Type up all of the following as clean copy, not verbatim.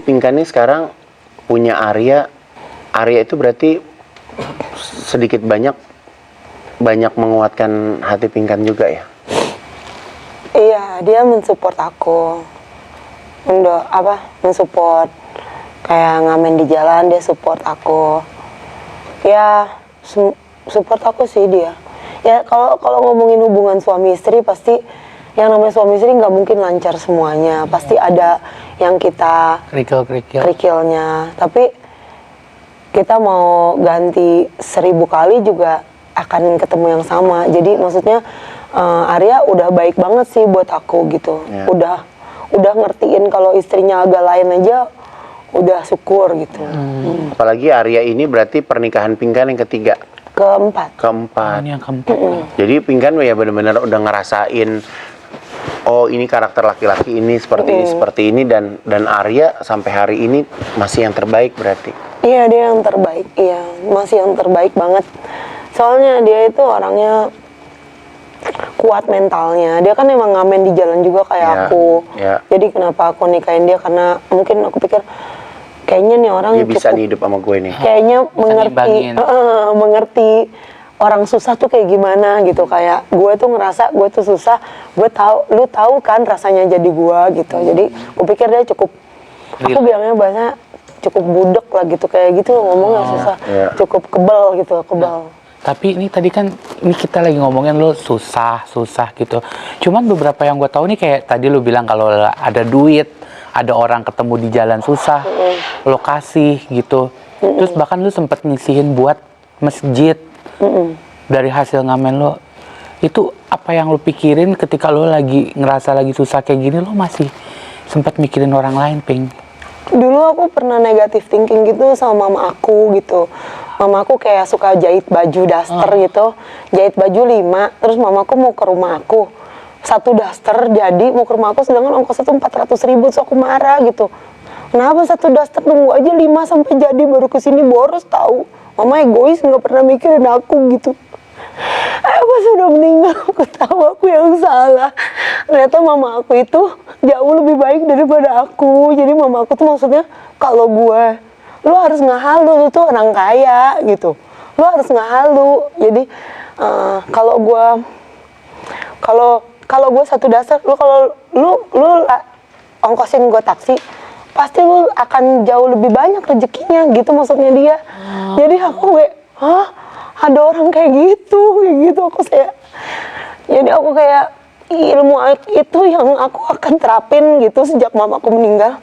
Pinkan ini sekarang punya Arya. Arya itu berarti sedikit banyak menguatkan hati Pinkan juga ya? Iya, dia mensupport aku. Mensupport. Kayak ngamen di jalan, dia support aku. Ya, support aku sih dia. Ya, kalau ngomongin hubungan suami istri, pasti yang namanya suami istri nggak mungkin lancar semuanya. Pasti ada yang kita kerikilnya. Tapi kita mau ganti 1000 kali juga akan ketemu yang sama. Jadi maksudnya Arya udah baik banget sih buat aku gitu. Yeah. Udah ngertiin kalau istrinya agak lain aja udah syukur gitu. Apalagi Arya ini berarti pernikahan Pinkan yang ketiga. Keempat. Yang keempat. Jadi Pinkan ya benar-benar udah ngerasain, oh ini karakter laki-laki ini seperti ini dan Arya sampai hari ini masih yang terbaik berarti. Iya, dia yang terbaik. Iya, masih yang terbaik banget. Soalnya dia itu orangnya kuat mentalnya. Dia kan emang ngamen di jalan juga kayak aku. Jadi kenapa aku nikahin dia, karena mungkin aku pikir kayaknya nih orang dia bisa nih hidup sama gue nih. Kayaknya mengerti orang susah tuh kayak gimana gitu. Kayak gue tuh ngerasa gue tuh susah, lu tahu kan rasanya jadi gue gitu. Jadi aku pikir dia cukup, aku bilangnya bahasa cukup budek lah gitu, kayak gitu ngomongnya susah, cukup kebal gitu, kebal. Tapi ini tadi kan ini kita lagi ngomongin lo susah gitu. Cuman beberapa yang gue tahu nih kayak tadi lo bilang kalau ada duit, ada orang ketemu di jalan susah, lokasi gitu. Terus bahkan lo sempet ngisihin buat masjid dari hasil ngamen lo. Itu apa yang lo pikirin ketika lo lagi ngerasa lagi susah kayak gini, lo masih sempet mikirin orang lain, Ping? Dulu aku pernah negatif thinking gitu sama mama aku gitu. Mama aku kayak suka jahit baju daster gitu. Jahit baju 5, terus mamaku mau ke rumah aku. 1 daster jadi mau ke rumah aku, sedangkan ongkosnya tuh 400.000, terus aku marah gitu. Kenapa 1 daster nunggu aja 5 sampai jadi baru kesini, boros tahu. Mama egois, nggak pernah mikirin aku gitu. Pas udah meninggal aku tahu aku yang salah. Ternyata mama aku itu jauh lebih baik daripada aku. Jadi mama aku tuh maksudnya kalau lu harus ngahalu, lu tuh orang kaya gitu. Lu harus ngahalu. Jadi kalau gue 1 dasar, lu ongkosin gue taksi, pasti lu akan jauh lebih banyak rezekinya gitu maksudnya dia. Jadi aku ada orang kayak gitu aku jadi aku kayak ilmu itu yang aku akan terapin gitu sejak mamaku meninggal.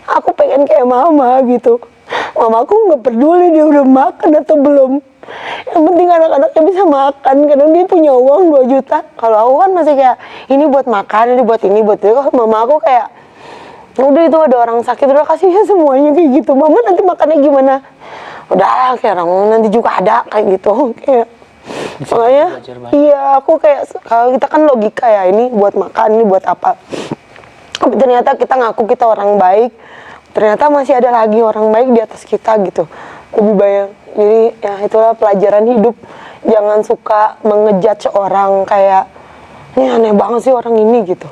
Aku pengen kayak mama gitu. Mamaku nggak peduli dia udah makan atau belum, yang penting anak-anaknya bisa makan. Kadang dia punya uang 2 juta, kalau aku kan masih kayak ini buat makan, ini buat itu. Mama aku kayak udah itu ada orang sakit udah kasih ya semuanya kayak gitu. Mama nanti makannya gimana? Udah kayak orang nanti juga ada kayak gitu kayak. Makanya iya aku kayak kalau kita kan logika ya, ini buat makan, ini buat apa. Tapi ternyata kita ngaku kita orang baik, ternyata masih ada lagi orang baik di atas kita gitu. Lebih banyak. Jadi ya itulah pelajaran hidup. Jangan suka mengejudge orang kayak ini aneh banget sih orang ini gitu.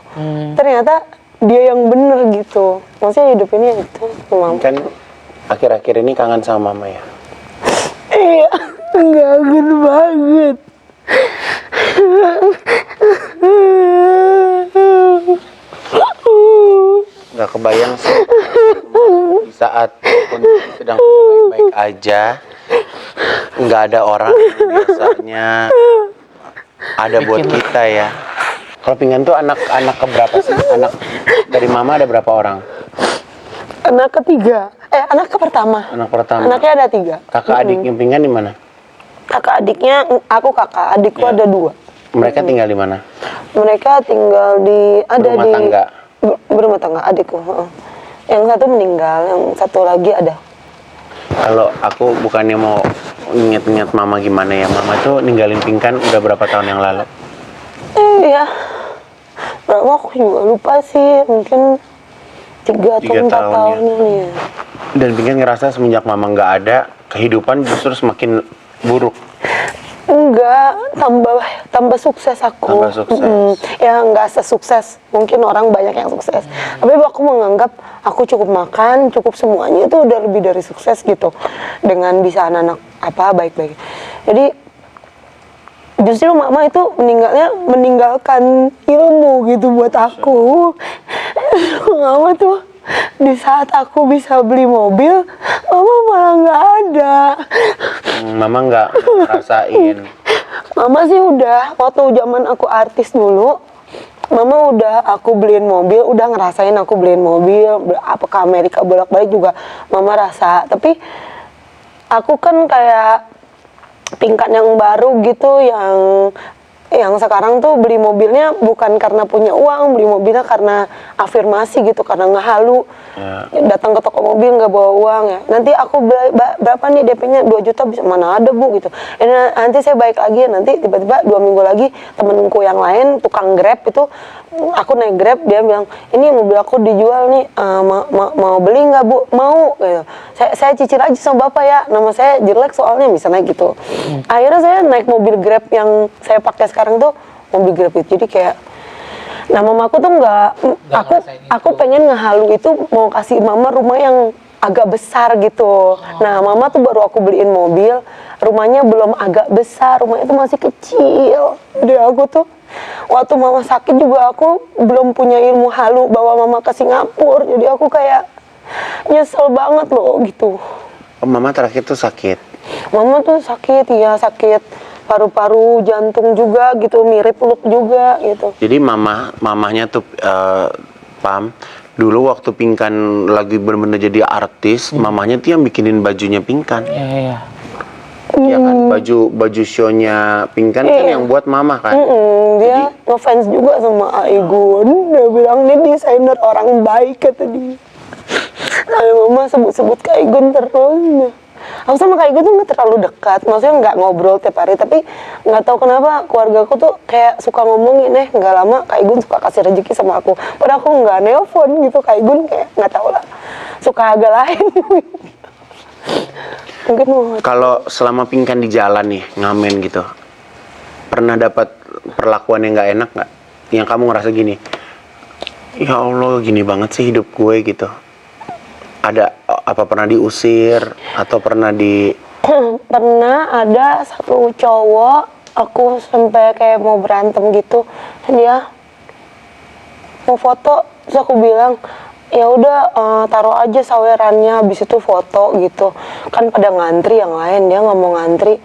Ternyata dia yang bener gitu. Maksudnya hidup ini itu kan akhir-akhir ini kangen sama mama ya? Iya, kangen banget. Gak kebayang sih di saat kondisi sedang baik-baik aja, nggak ada orang yang biasanya ada buat kita ya. Kalau Pinkan tuh anak keberapa sih? Anak dari mama ada berapa orang? Anak ketiga. Anak pertama. Anak pertama. Anaknya ada 3. Kakak adiknya Pinkan di mana? Kakak adiknya, aku kakak adikku ada 2. Mereka tinggal di mana? Mereka tinggal di Berumah tangga. Berumah tangga adikku. Yang satu meninggal, yang satu lagi ada. Kalau aku bukannya mau inget-inget mama gimana ya, mama tuh ninggalin Pinkan udah berapa tahun yang lalu? Iya. Berapa aku juga lupa sih, mungkin 3 atau 4 tahun ini ya. Dan Pinkan ngerasa semenjak mama nggak ada, kehidupan justru semakin buruk. Enggak, tambah sukses aku. Tambah sukses. Ya nggak sesukses mungkin orang banyak yang sukses. Tapi aku menganggap aku cukup makan, cukup semuanya itu udah lebih dari sukses gitu. Dengan bisa anak-anak apa baik-baik. Jadi justru mama itu meninggalkan ilmu gitu buat aku. Mama tuh di saat aku bisa beli mobil, mama malah nggak ada. Mama nggak ngerasain. Mama sih udah, waktu zaman aku artis dulu, mama udah aku beliin mobil, udah ngerasain aku beliin mobil, apa ke Amerika bolak-balik juga mama rasa. Tapi aku kan kayak tingkat yang baru gitu, yang sekarang tuh beli mobilnya bukan karena punya uang, beli mobilnya karena afirmasi gitu, karena ngehalu. Datang ke toko mobil nggak bawa uang ya. Nanti aku berapa nih DP-nya 2 juta bisa mana ada bu gitu. Nanti saya baik lagi ya, nanti tiba-tiba 2 minggu lagi temenku yang lain tukang Grab itu, aku naik Grab dia bilang ini mobil aku dijual nih, mau beli nggak bu? Mau gitu. Saya cicil aja sama bapak ya, nama saya jelek soalnya misalnya gitu. Akhirnya saya naik mobil Grab yang saya pakai sekarang tuh mobil Grab itu. Jadi kayak nah mamaku tuh aku pengen ngehalu itu mau kasih mama rumah yang agak besar gitu. Nah mama tuh baru aku beliin mobil, rumahnya belum agak besar, rumahnya itu masih kecil. Jadi aku tuh waktu mama sakit juga aku belum punya ilmu halu bawa mama ke Singapura. Jadi aku kayak nyesel banget loh gitu. Oh, mama terakhir tuh sakit. Mama tuh sakit, ya sakit paru-paru, jantung juga gitu, mirip Luke juga gitu. Jadi mamahnya tuh Pam, dulu waktu Pinkan lagi bener-bener jadi artis, mamahnya tuh yang bikinin bajunya Pinkan. Iya. Ya kan, baju show-nya Pinkan kan yang buat mama kan. Dia ngefans juga sama Aigun. Dia bilang ini desainer orang baik kata dia. Tapi mama sebut-sebut Kak Aigun terus. Aku sama Kak Aigun tuh nggak terlalu dekat, maksudnya nggak ngobrol tiap hari, tapi nggak tahu kenapa keluarga aku tuh kayak suka ngomongin nggak lama Kak Aigun suka kasih rezeki sama aku, padahal aku nggak nelpon gitu. Kak Aigun kayak nggak tahu lah, suka agak lain. Mungkin Kalau selama Pinkan di jalan nih ngamen gitu, pernah dapat perlakuan yang nggak enak nggak? Yang kamu ngerasa gini, ya Allah gini banget sih hidup gue gitu. Ada apa pernah diusir atau pernah pernah ada satu cowok, aku sampai kayak mau berantem gitu, dia mau foto, terus aku bilang ya udah taruh aja sawerannya, habis itu foto gitu. Kan pada ngantri yang lain, dia nggak mau ngantri.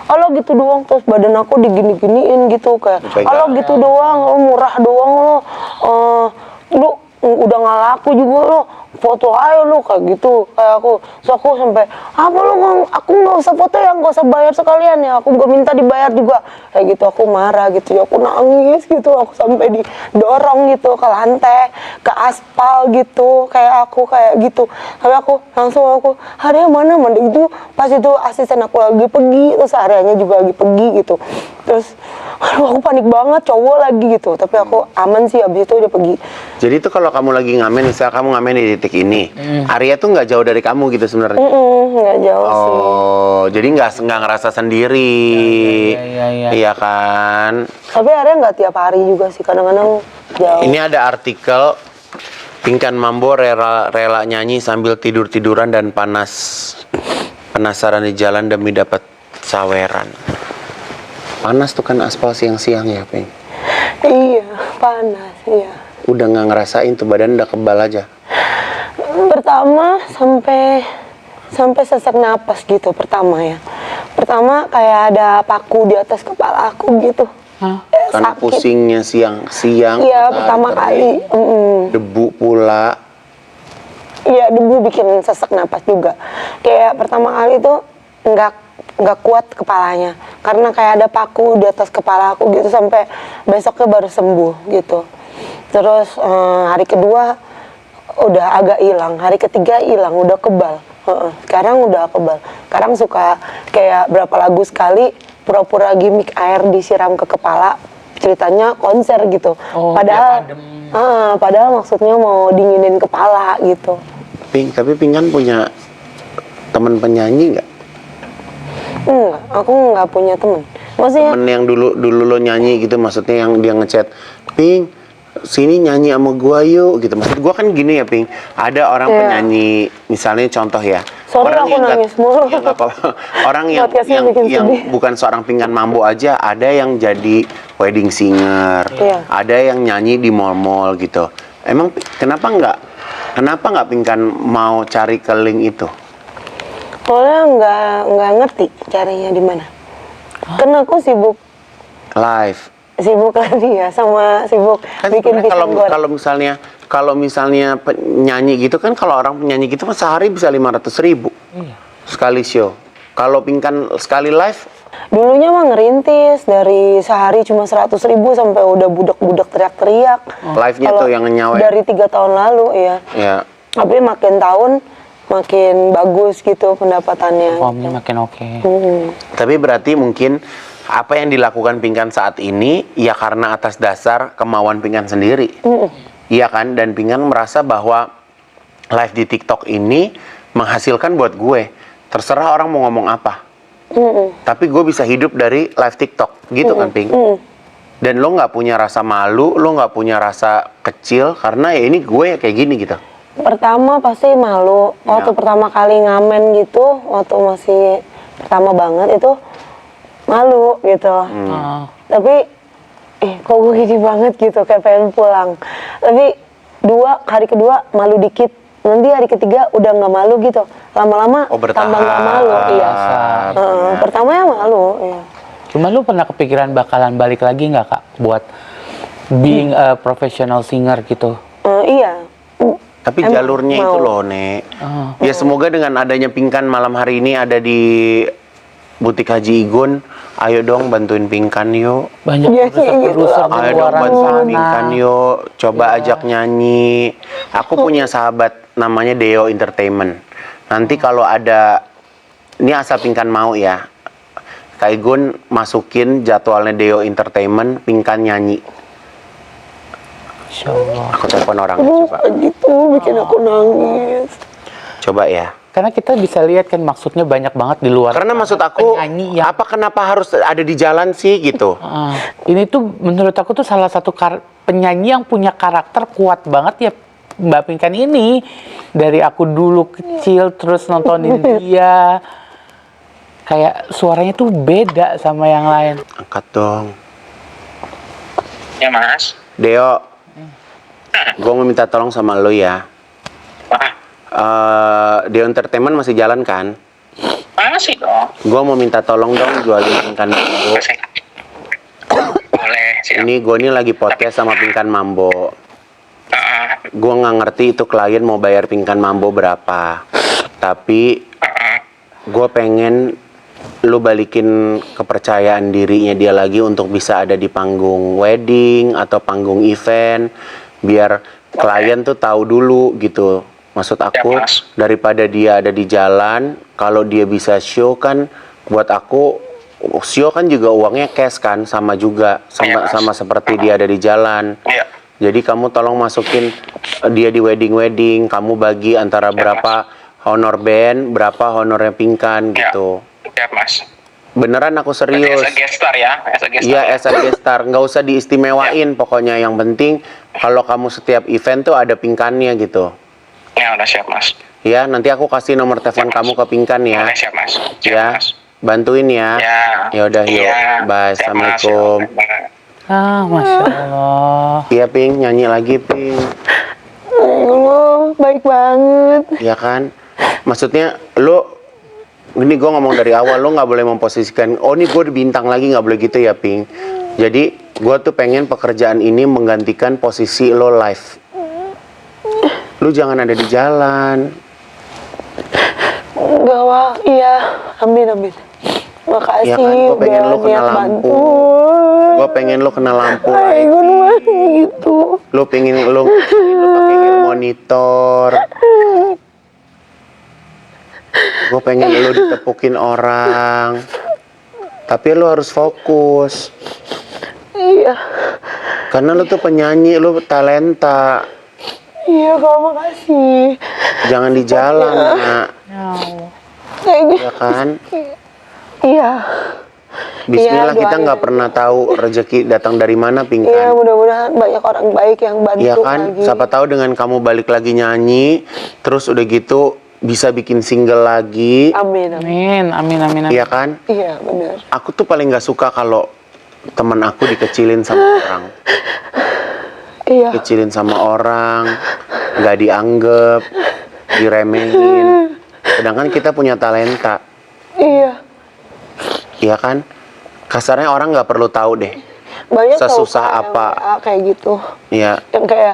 Kalau gitu doang, terus badan aku digini-giniin gitu kayak, kalau gitu doang, lo murah doang lo, lu udah nggak laku juga lo, foto aja lo kayak gitu, kayak aku. So aku sampai apa lo, aku nggak usah foto ya, nggak usah bayar sekalian ya, aku nggak minta dibayar juga kayak gitu. Aku marah gitu ya, aku nangis gitu, aku sampai didorong gitu ke lantai, ke aspal gitu, kayak gitu. Tapi aku langsung hari mana mandi itu, pas itu asisten aku lagi pergi, terus hariannya juga lagi pergi gitu. Terus aduh aku panik banget, cowok lagi gitu, tapi aku aman sih, abis itu udah pergi. Jadi itu kalau kamu lagi ngamen, misalnya kamu ngamen di titik ini, Arya tuh nggak jauh dari kamu gitu sebenarnya. Nggak jauh sih. Oh, jadi nggak ngerasa sendiri. Iya kan. Tapi Arya nggak tiap hari juga sih, kadang-kadang jauh. Ini ada artikel Pinkan Mambo rela nyanyi sambil tidur-tiduran dan penasaran di jalan demi dapat saweran. Panas tuh kan aspal siang-siang ya, Ping. Iya, panas, iya. Udah nggak ngerasain tuh, badan udah kebal aja. Pertama sampai sesak napas gitu pertama ya. Pertama kayak ada paku di atas kepala aku gitu. Karena sakit. pusingnya siang-siang. Iya, pertama kali. Debu pula. Iya, debu bikin sesak napas juga. Kayak pertama kali tuh nggak kuat kepalanya, karena kayak ada paku di atas kepala aku gitu, sampai besoknya baru sembuh gitu. Terus hari kedua udah agak hilang, hari ketiga hilang, udah kebal. Sekarang udah kebal. Sekarang suka kayak berapa lagu sekali pura-pura gimmick air disiram ke kepala, ceritanya konser gitu. Padahal maksudnya mau dinginin kepala gitu. Ping, tapi Ping kan punya teman penyanyi nggak? Enggak, aku nggak punya temen. Maksudnya temen yang dulu lo nyanyi gitu, maksudnya yang dia ngechat, Ping, sini nyanyi sama gua yuk gitu. Maksud gua kan gini ya, Ping, ada orang Iya. penyanyi, misalnya contoh ya, Sorry, aku yang nangis mulu. ya nggak apa-apa. Orang yang Podcastnya bikin sedih. bukan seorang Pingkan Mambo aja, ada yang jadi wedding singer, Iya. ada yang nyanyi di mall-mall gitu. Emang kenapa nggak Pingkan mau cari ke link itu? soalnya nggak ngerti caranya di mana. Karena aku sibuk Live. lagi ya, sama sibuk Kan bikin sebenarnya pisang goreng. kalau misalnya penyanyi gitu kan, kalau orang penyanyi gitu kan sehari bisa 500.000 sekali show. Kalau Pingkan sekali live, Dulunya mah ngerintis dari sehari cuma 100.000 sampai udah budak-budak teriak-teriak. live-nya Kalau tuh yang nyawa. Dari 3 tahun lalu ya. Ya. Tapi makin tahun makin bagus gitu pendapatannya. Performnya makin oke. Tapi berarti mungkin apa yang dilakukan Pingkan saat ini ya karena atas dasar kemauan Pingkan sendiri. Iya kan? Dan Pingkan merasa bahwa live di TikTok ini menghasilkan buat gue. Terserah orang mau ngomong apa. Tapi gue bisa hidup dari live TikTok. Gitu kan, Ping? Dan lo nggak punya rasa malu, lo nggak punya rasa kecil karena ya ini gue ya kayak gini gitu. Pertama pasti malu. Waktu Ya. pertama kali ngamen gitu, waktu masih pertama banget itu malu gitu. Tapi kok gue gini banget gitu, kayak pengen pulang. Tapi hari kedua malu dikit. Nanti hari ketiga udah nggak malu gitu. Lama-lama Oh, bertahap. tambah nggak malu. Iya. Pertamanya malu. Iya. Cuma lu pernah kepikiran bakalan balik lagi nggak Kak buat being a professional singer gitu? Iya. Tapi Emang jalurnya mau. itu loh, Nek. Ya semoga dengan adanya Pingkan malam hari ini ada di Butik Haji Igun, ayo dong bantuin Pingkan yuk. Banyak Iya, kayak gitu produser-produser lah. di Ayo dong luar bantuin sana. Pingkan yuk. Coba ajak nyanyi. Aku punya sahabat namanya Deo Entertainment. Nanti kalau ada, ini asal Pingkan mau ya, Kak Igun masukin jadwalnya Deo Entertainment, Pingkan nyanyi. Insya Allah. Aku telepon orangnya coba. Gitu bikin aku nangis. Coba ya. Karena kita bisa lihat kan maksudnya banyak banget di luar. Karena maksud aku, penyanyi yang kenapa harus ada di jalan sih gitu? ini tuh menurut aku tuh salah satu penyanyi yang punya karakter kuat banget ya Mbak Pingkan ini. Dari aku dulu kecil terus nontonin dia, kayak suaranya tuh beda sama yang lain. Angkat dong. Ya Mas. Deo, gue mau minta tolong sama lo ya. Deo Entertainment masih jalan kan? Masih dong. Gue mau minta tolong dong jualin Pingkan Mambo. Boleh. Siap. Ini gue nih lagi podcast sama Pingkan Mambo. Gue nggak ngerti itu klien mau bayar Pingkan Mambo berapa. Tapi gue pengen lu balikin kepercayaan dirinya dia lagi untuk bisa ada di panggung wedding atau panggung event, biar klien tuh tahu dulu gitu. Maksud aku, Ya, Mas. daripada dia ada di jalan, kalau dia bisa show kan buat aku show kan juga uangnya cash kan, sama juga Iya, Mas. sama seperti dia ada di jalan. Iya. Jadi kamu tolong masukin dia di wedding, kamu bagi antara berapa honor band, berapa honornya Pingkan gitu. Siap Mas. Beneran aku Berarti serius. as a guest star ya. As a guest Iya, star. as a guest star. Nggak usah diistimewain, pokoknya yang penting kalau kamu setiap event tuh ada Pingkannya gitu. Ya udah siap Mas. Ya, nanti aku kasih nomor telepon Siap, Mas. kamu ke Pingkan ya. Boleh siap Mas. Siap Ya, Mas. bantuin ya. Ya. Ya udah yuk. Iya. Bye. Siap, Mas. Assalamualaikum. Masya Allah. Iya, Ping, nyanyi lagi, Ping. Allah, baik banget. Ya kan? Maksudnya ini gue ngomong dari awal, lo nggak boleh memposisikan, oh ini gue bintang lagi, nggak boleh gitu ya, Ping. Jadi gue tuh pengen pekerjaan ini menggantikan posisi lo live. Lo jangan ada di jalan. Enggak, Wak. Iya, amin. Makasih Ya kan, gue pengen udah lo kena niat lampu. bantu. Gue pengen lo kena lampu. Ay, gue masih gitu. Lo pengen lo pakai ear monitor. Gue pengen lo ditepukin orang. Tapi lo harus fokus. Iya. Karena lo tuh penyanyi, lo talenta. Iya, Kak, makasih. Jangan di jalan, Nak. Kayak gitu. Ya kan? Iya. Bismillah, Iya, kita doain nggak aja. pernah tahu rezeki datang dari mana, Iya, Pingkan. mudah-mudahan banyak orang baik yang bantu Iya kan? lagi. Siapa tahu dengan kamu balik lagi nyanyi, terus udah gitu bisa bikin single lagi. Amin, amin. Amin. Iya kan? Iya, benar. Aku tuh paling nggak suka kalau teman aku dikecilin sama orang. Iya. Kecilin sama orang, nggak dianggap, diremehin. Sedangkan kita punya talenta, Iya. iya kan? Kasarnya orang nggak perlu tahu deh. Banyak tau, Sesusah Kak, yang apa. WA kayak gitu. Iya. Yang kayak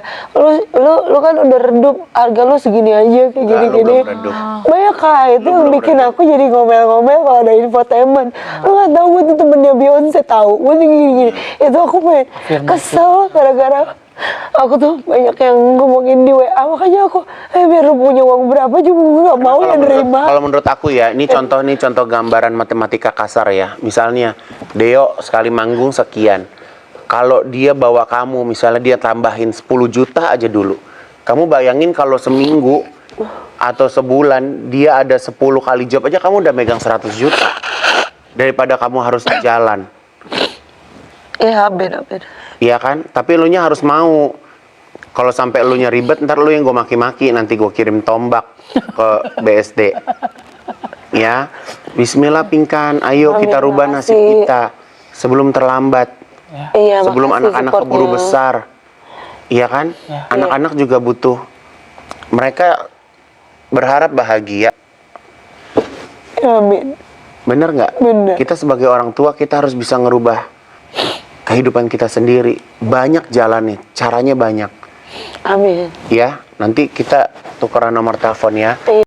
lu kan udah redup, harga lu segini aja kayak Enggak, lu gini-gini. belum redup. Banyak Kak, itu yang belum bikin redup. aku jadi ngomel-ngomel kalau ada infotainment. Lu nggak tahu gue tuh temennya Beyonce tahu, gue tuh gini-gini. Itu aku pengen kesel gara-gara aku tuh banyak yang ngomongin di WA, makanya aku biar lu punya uang berapa juga gue gak mau ya nerima. Kalau menurut aku ya, ini contoh gambaran matematika kasar ya. Misalnya Deo sekali manggung sekian. Kalau dia bawa kamu, misalnya dia tambahin 10 juta aja dulu. Kamu bayangin kalau seminggu atau sebulan dia ada 10 kali job aja, kamu udah megang 100 juta. Daripada kamu harus jalan. Iya, beda-beda. Iya kan? Tapi elunya harus mau. Kalau sampai elunya ribet, ntar lu yang gue maki-maki, nanti gue kirim tombak ke BSD. Ya, Bismillah Pingkan, ayo Amin, kita rubah nasib makasih. kita sebelum terlambat. Iya, Sebelum makasih anak-anak supportnya. keburu besar. Iya kan? Anak-anak juga butuh. Mereka berharap bahagia. Amin. Bener nggak? Bener. Kita sebagai orang tua, kita harus bisa ngerubah kehidupan kita sendiri. Banyak jalan nih, caranya banyak. Amin. Ya, nanti kita tukeran nomor telepon ya.